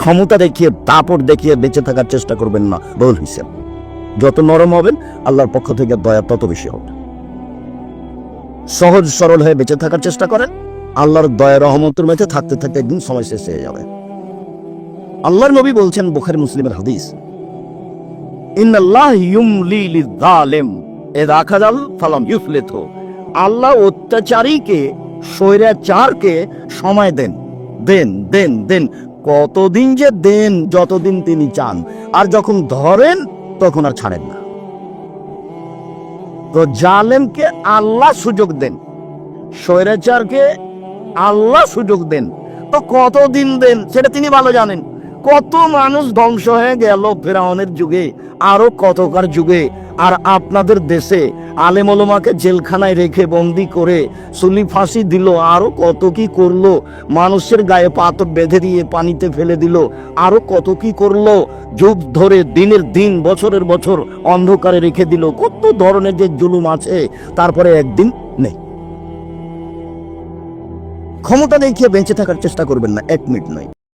ক্ষমতা দেখিয়ে, দাপট দেখিয়ে বেঁচে থাকার চেষ্টা করবেন না। বল হিসেব যত নরম হবেন, আল্লাহর পক্ষ থেকে দয়া তত বেশি হবে। সহজ সরল হয়ে বেঁচে থাকার চেষ্টা করেন, আল্লাহর দয়া রহমতের মধ্যে থাকতে থাকতে একদিন সময় শেষ হয়ে যাবে। আল্লাহর নবী বলছেন, বুখারী মুসলিমের হাদিস, ইন্নাল্লাহ ইউমলি লিয-যালিম ইযা আখাযাল ফালাম ইউফলিতহু। আল্লাহ অত্যাচারীকে, স্বৈরাচারকে সময় দেন, দেন দেন দেন, কতদিন যে দেন, যতদিন তিনি চান, আর যখন ধরেন তখন আর ছাড়েন না। তো জালেমকে আল্লাহ সুযোগ দেন, স্বৈরাচারকে আল্লাহ সুযোগ দেন, তো কতদিন দেন সেটা তিনি ভালো জানেন। কত মানুষ ধ্বংস হয়ে গেল ফেরাউনের যুগে, আরো কতকার যুগে। আর আপনাদের দেশে আলেম ওলামাকে জেলখানায় রেখে বন্দি করে সুলি ফাঁসি দিল, আরো কত কি করলো, মানুষের গায়ে পাথর বেঁধে দিয়ে পানিতে ফেলে দিল, আরো কত কি করলো, যুগ ধরে দিনের দিন বছরের বছর অন্ধকারে রেখে দিল। কত ধরনের যে জুলুম আছে, তারপরে একদিন নেই। ক্ষমতা দেখিয়ে বেঁচে থাকার চেষ্টা করবেন না, 1 মিনিট নয়।